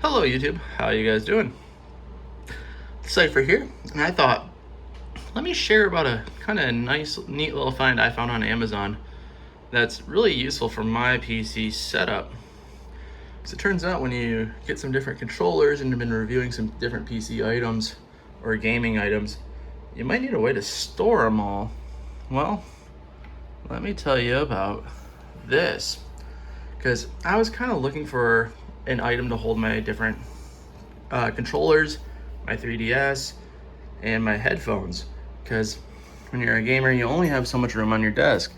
Hello YouTube, how you guys doing? Cypher here, and I thought, let me share about a kind of nice, neat little find I found on Amazon that's really useful for my PC setup. Because it turns out when you get some different controllers and you've been reviewing some different PC items or gaming items, you might need a way to store them all. Well, let me tell you about this. Because I was kind of looking for an item to hold my different controllers, my 3DS, and my headphones. Because when you're a gamer, you only have so much room on your desk.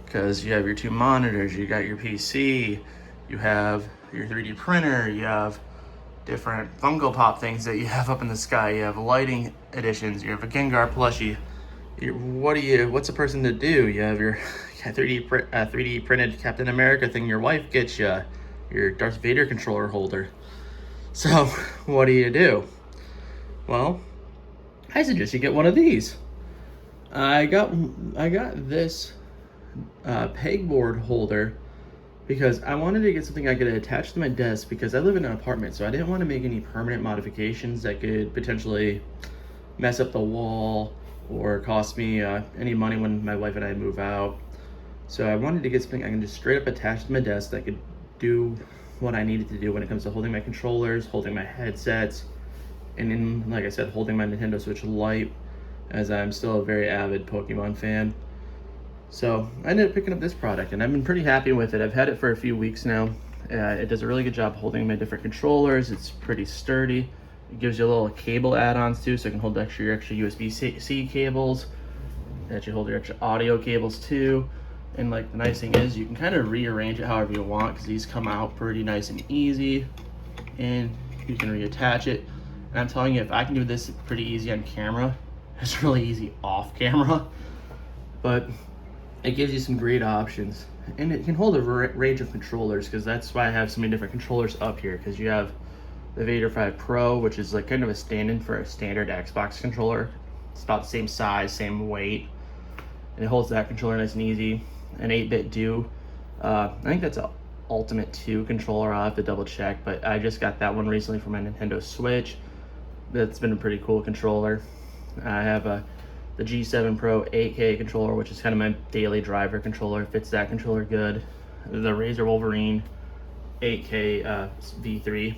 Because you have your two monitors, you got your PC, you have your 3D printer, you have different Funko Pop things that you have up in the sky, you have lighting additions, you have a Gengar plushie. What's a person to do? You have your 3D printed Captain America thing your wife gets you, your Darth Vader controller holder. So what do? Well, I suggest you get one of these. I got this pegboard holder because I wanted to get something I could attach to my desk because I live in an apartment, so I didn't want to make any permanent modifications that could potentially mess up the wall or cost me any money when my wife and I move out. So I wanted to get something I can just straight up attach to my desk that could do what I needed to do when it comes to holding my controllers, holding my headsets, and then, like I said, holding my Nintendo Switch Lite, as I'm still a very avid Pokemon fan. So I ended up picking up this product, and I've been pretty happy with it. I've had it for a few weeks now. It does a really good job holding my different controllers. It's pretty sturdy. It gives you little cable add-ons too, so it can hold your extra USB-C cables. It actually hold your extra audio cables too. And like the nice thing is you can kind of rearrange it however you want because these come out pretty nice and easy, and you can reattach it. And I'm telling you, if I can do this pretty easy on camera, it's really easy off camera. But it gives you some great options, and it can hold a range of controllers, because that's why I have so many different controllers up here, because you have the Vader 5 Pro, which is like kind of a stand-in for a standard Xbox controller. It's about the same size, same weight, and it holds that controller nice and easy. An 8-bit do. I think that's a Ultimate 2 controller. I'll have to double check, but I just got that one recently for my Nintendo Switch. That's been a pretty cool controller. I have the G7 Pro 8K controller, which is kind of my daily driver controller. Fits that controller good. The Razer Wolverine 8K V3.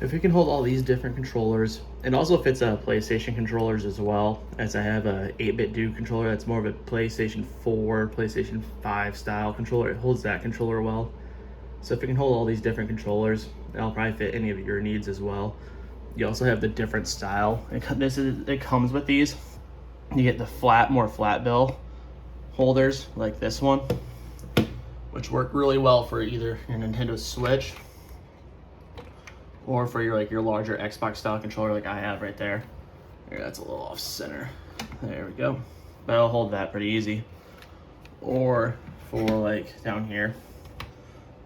If you can hold all these different controllers, it also fits PlayStation controllers as well, as I have a 8-bit do controller that's more of a PlayStation 4, PlayStation 5 style controller. It holds that controller well. So if you can hold all these different controllers, it'll probably fit any of your needs as well. You also have the different style. It comes with these. You get the more flat bill holders like this one, which work really well for either your Nintendo Switch or for your larger Xbox style controller like I have right there. Here, that's a little off center. There we go. But I'll hold that pretty easy. Or for like down here,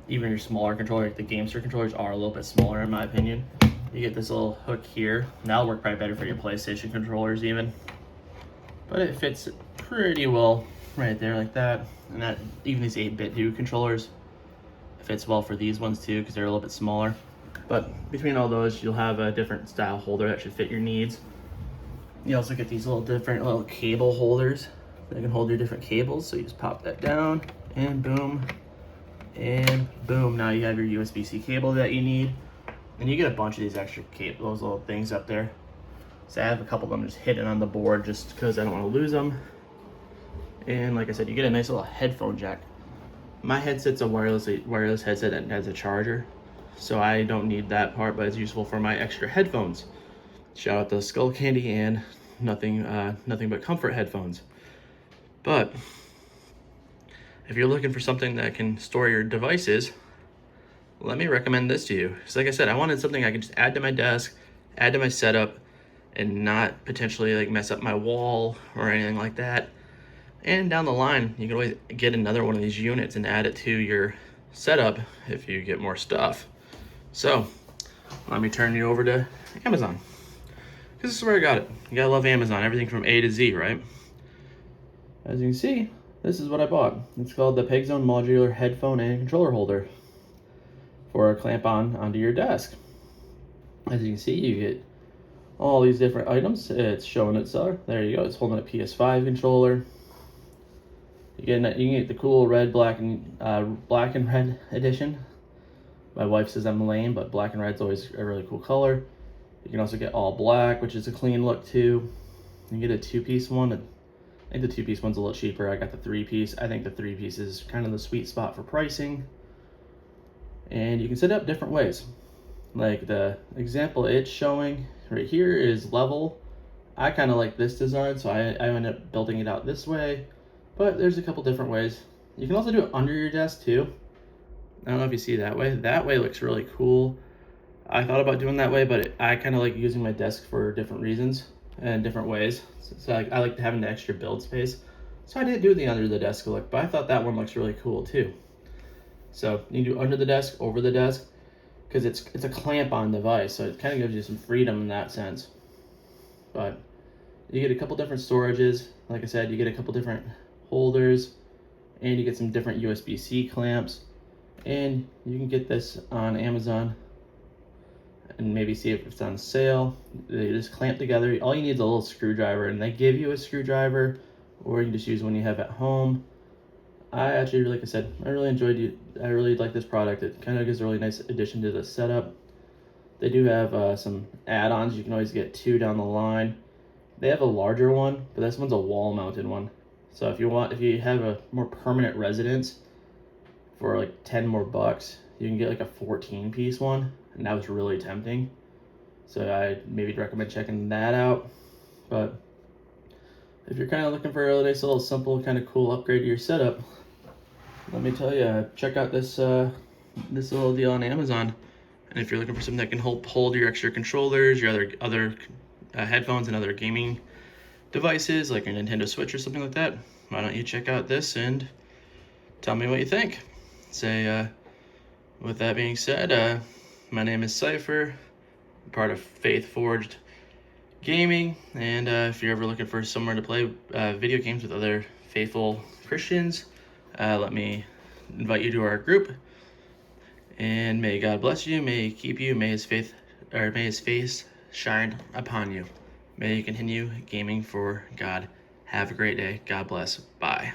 even your smaller controller, like the Gamester controllers are a little bit smaller in my opinion. You get this little hook here. That'll work probably better for your PlayStation controllers even. But it fits pretty well right there like that. And that, even these 8-bit do controllers, it fits well for these ones too because they're a little bit smaller. But between all those, you'll have a different style holder that should fit your needs. You also get these different little cable holders that can hold your different cables. So you just pop that down and boom, and boom. Now you have your USB-C cable that you need. And you get a bunch of these extra those little things up there. So I have a couple of them just hidden on the board just because I don't want to lose them. And like I said, you get a nice little headphone jack. My headset's a wireless headset that has a charger, so I don't need that part, but it's useful for my extra headphones. Shout out to Skull Candy and nothing but comfort headphones. But if you're looking for something that can store your devices, let me recommend this to you. Because like I said, I wanted something I could just add to my desk, add to my setup, and not potentially like mess up my wall or anything like that. And down the line, you can always get another one of these units and add it to your setup if you get more stuff. So let me turn you over to Amazon, because this is where I got it. You gotta love Amazon, everything from A to Z, right? As you can see, this is what I bought. It's called the Pegzone Modular Headphone and Controller Holder. for a clamp onto your desk. As you can see, you get all these different items. It's showing itself. There you go. It's holding a PS5 controller. You can get the cool red, black, and red edition. My wife says I'm lame, but black and red's always a really cool color. You can also get all black, which is a clean look too. You get a 2-piece one. I think the 2-piece one's a little cheaper. I got the 3-piece. I think the 3-piece is kind of the sweet spot for pricing. And you can set it up different ways. Like the example it's showing right here is level. I kind of like this design, so I ended up building it out this way. But there's a couple different ways. You can also do it under your desk too. I don't know if you see that way. That way looks really cool. I thought about doing that way, but I kind of like using my desk for different reasons and different ways. So I like having the extra build space. So I didn't do the under the desk look, but I thought that one looks really cool too. So you can do under the desk, over the desk, because it's a clamp-on device, so it kind of gives you some freedom in that sense. But you get a couple different storages. Like I said, you get a couple different holders, and you get some different USB-C clamps. And you can get this on Amazon and maybe see if it's on sale. They just clamp together. All you need is a little screwdriver, and they give you a screwdriver, or you can just use one you have at home. I actually, like I said, I really enjoyed it. I really like this product. It kind of gives a really nice addition to the setup. They do have some add-ons. You can always get 2 down the line. They have a larger one, but this one's a wall-mounted one. So if you have a more permanent residence for like 10 more bucks, you can get like a 14-piece one, and that was really tempting. So I maybe recommend checking that out. But if you're kind of looking for a nice little simple, kind of cool upgrade to your setup, let me tell you, check out this little deal on Amazon. And if you're looking for something that can hold your extra controllers, your other headphones and other gaming devices, like your Nintendo Switch or something like that, why don't you check out this and tell me what you think. With that being said, my name is Cypher, I'm part of Faith Forged Gaming, and if you're ever looking for somewhere to play video games with other faithful Christians, let me invite you to our group. And may God bless you, may He keep you, may His face shine upon you. May you continue gaming for God. Have a great day. God bless. Bye.